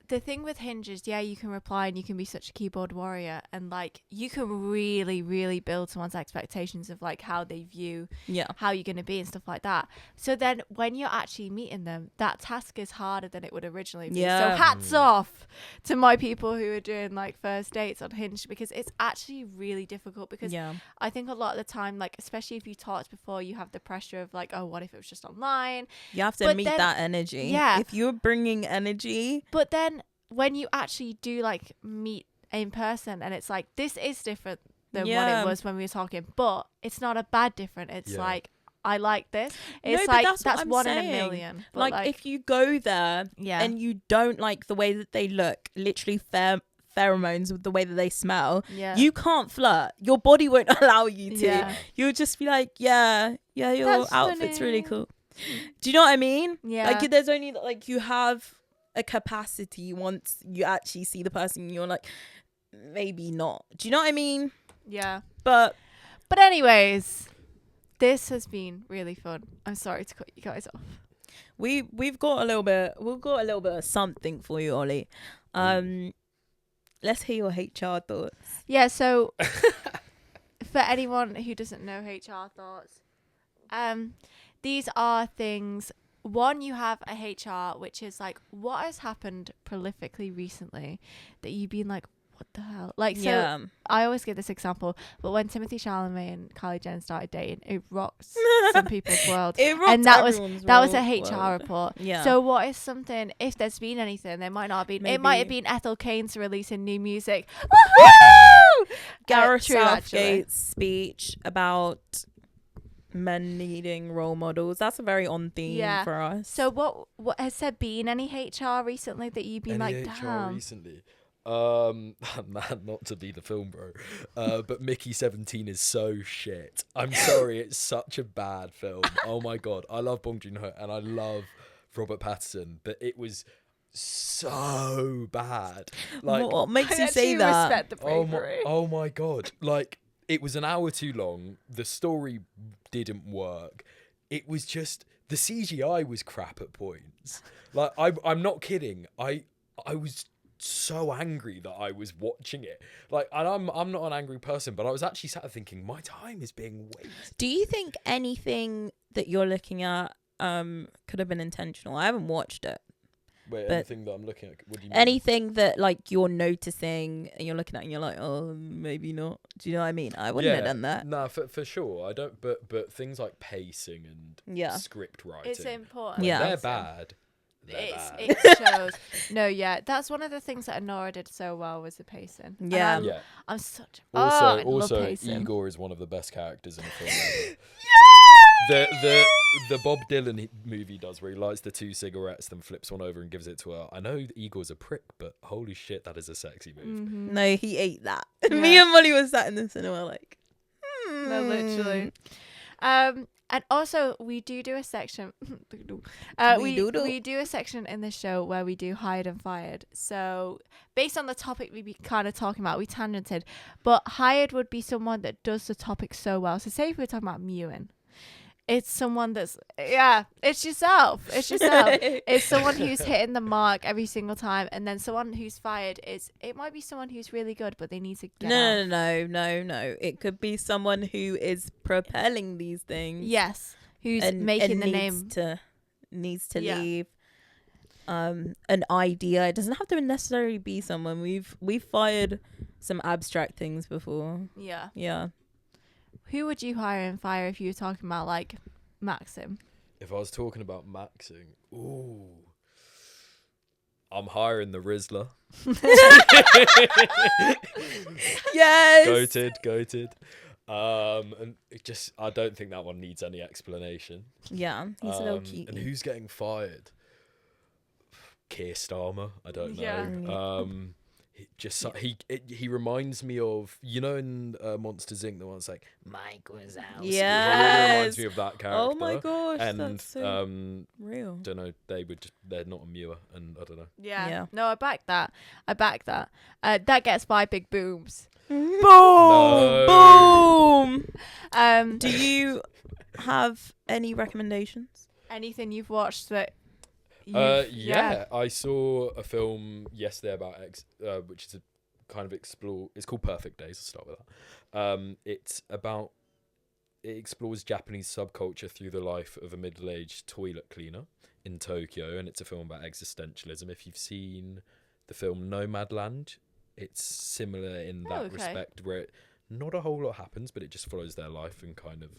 the thing with Hinge is, yeah, you can reply and you can be such a keyboard warrior and like you can really, really build someone's expectations of like how they view how you're going to be and stuff like that. So then when you're actually meeting them, that task is harder than it would originally be. So hats off to my people who are doing like first dates on Hinge, because it's actually really difficult, because I think a lot of the time, like especially if you talked before, you have the pressure of like, oh, what if it was just online? You have to meet that energy. Yeah. If you're bringing energy. But then when you actually do like meet in person and it's like, this is different than what it was when we were talking, but it's not a bad different. It's like, I like this. It's like, that's one in a million. But like if you go there and you don't like the way that they look, literally pheromones with the way that they smell, you can't flirt. Your body won't allow you to. You'll just be like, your That's outfit's funny. really cool. Do you know what I mean? Yeah. Like there's only like you have a capacity once you actually see the person, you're like, maybe not. Do you know what I mean? Yeah. But anyways, this has been really fun. I'm sorry to cut you guys off. we've got a little bit of something for you, Ollie. Let's hear your HR thoughts. Yeah, so for anyone who doesn't know HR thoughts, these are things. One, you have a HR, which is like, what has happened prolifically recently that you've been like, what the hell? Like, so I always give this example, but when Timothy Chalamet and Kylie Jenner started dating, it rocks some people's world. It rocked and that was a HR world. report. Yeah. So what is something, if there's been anything, there might not have been. It might have been Ethel Caines releasing new music. Woohoo! Gareth True, Southgate's speech about men needing role models. That's a very on theme for us. So what has there been any HR recently that you've been Any like, HR damn? recently? Man, not to be the film bro, but Mickey 17 is so shit. I'm sorry, it's such a bad film. Oh my god, I love Bong Joon-ho and I love Robert Pattinson, but it was so bad. Like, what makes I you say actually that? respect the bravery. oh my god, like it was an hour too long. The story didn't work. It was just, the CGI was crap at points. Like I'm not kidding. I was so angry that I was watching it. Like, and I'm not an angry person, but I was actually sat there thinking, my time is being wasted. Do you think anything that you're looking at could have been intentional? I haven't watched it. Wait, But anything that I'm looking at, what do you mean? Anything that like you're noticing and you're looking at and you're like, oh, maybe not. Do you know what I mean? I wouldn't have done that. Nah, for sure. I don't. But things like pacing and script writing, It's important. Yeah. they're bad. It shows. No, yeah, that's one of the things that Nora did so well, was the pacing. And Yeah. I'm such. Also, I love pacing. Igor is one of the best characters in a film ever. The Bob Dylan movie does, where he lights the 2 cigarettes, then flips one over and gives it to her. I know Igor's a prick, but holy shit, that is a sexy move. Mm-hmm. No, he ate that. Yeah. Me and Molly was sat in the cinema like, No, literally. And also we do a section. We do a section in the show where we do hired and fired. So based on the topic we be kind of talking about, we tangented, but hired would be someone that does the topic so well. So say if we're talking about mewing, it's someone that's it's yourself. It's someone who's hitting the mark every single time, and then someone who's fired it might be someone who's really good, but they need to get out. No. It could be someone who is propelling these things. Yes, who's making the name needs to leave. An idea. It doesn't have to necessarily be someone. We've fired some abstract things before. Yeah. Who would you hire and fire if you were talking about like Maxim? If I was talking about maxing, I'm hiring the Rizzler. Yes. Goated. And I don't think that one needs any explanation. Yeah, he's a little cute. And who's getting fired? Keir Starmer. I don't know. Yeah. He reminds me of, in Monsters Inc. The one's like Mike Wazowski. Yes. He really reminds me of that character. Oh my gosh, and that's so real. Don't know. They're not a Mewer, and I don't know. Yeah. No, I back that. That gets 5 big booms. Boom. No. Boom. Do you have any recommendations? Anything you've watched that? I saw a film yesterday about which is a kind of explore. It's called Perfect Days. I'll start with that. It explores Japanese subculture through the life of a middle-aged toilet cleaner in Tokyo, and it's a film about existentialism. If you've seen the film Nomadland, it's similar in that respect, where not a whole lot happens, but it just follows their life and kind of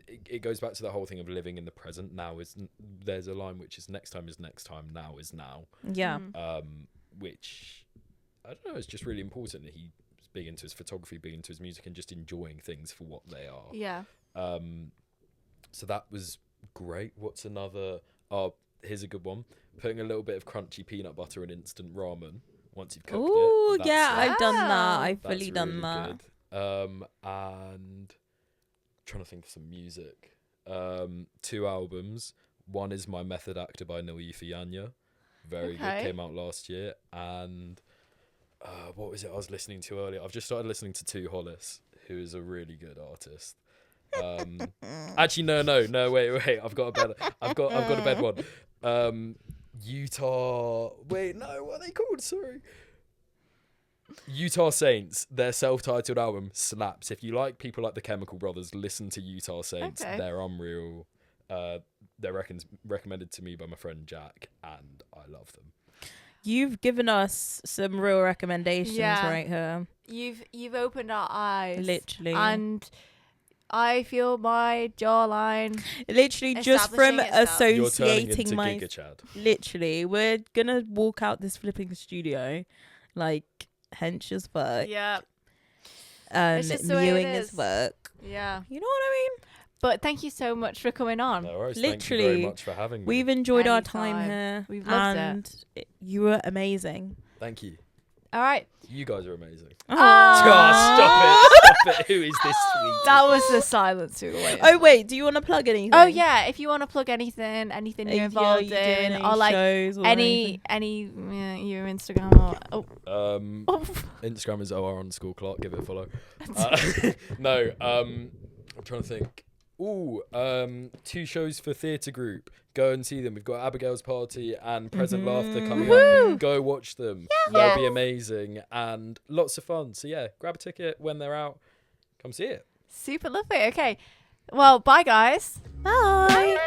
it goes back to the whole thing of living in the present. There's a line which is next time is next time, now is now. Yeah. Which I don't know, it's just really important that he's big into his photography, big into his music, and just enjoying things for what they are. Yeah. So that was great. What's another? Here's a good one. Putting a little bit of crunchy peanut butter in instant ramen once you've cooked it. Oh yeah, I've done that. I've fully done really that. Good. And trying to think of some music. 2 albums. One is My Method Actor by Nil Yanya. Very good. Came out last year. And what was it I was listening to earlier? I've just started listening to Tu Hollis, who is a really good artist. Actually, no. Wait. I've got a better one. Utah. Wait, no. What are they called? Sorry. Utah Saints, their self-titled album slaps. If you like people like the Chemical Brothers, listen to Utah Saints. Okay. They're unreal. They're recommended to me by my friend Jack, and I love them. You've given us some real recommendations right here. You've opened our eyes. Literally. And I feel my jawline. Literally just from associating my... Giga Chad. Literally, we're gonna walk out this flipping studio like hench as fuck. Yeah. Mewing as fuck. Yeah. You know what I mean? But thank you so much for coming on. No worries. Literally. Thank you very much for having me. We've enjoyed our time here. We've loved it. You were amazing. Thank you. All right. You guys are amazing. Oh, Stop it. Who is this sweet? That was the silence we were waiting. Oh, wait. Do you want to plug anything? Oh, yeah. If you want to plug anything you're involved in, or like any your Instagram or... Instagram is OR_Clark. Give it a follow. No, I'm trying to think. 2 shows for theatre group. Go and see them. We've got Abigail's Party and Present Laughter coming up. Go watch them. They'll be amazing and lots of fun. So yeah, grab a ticket when they're out. Come see it. Super lovely. Okay. Well, bye guys. Bye.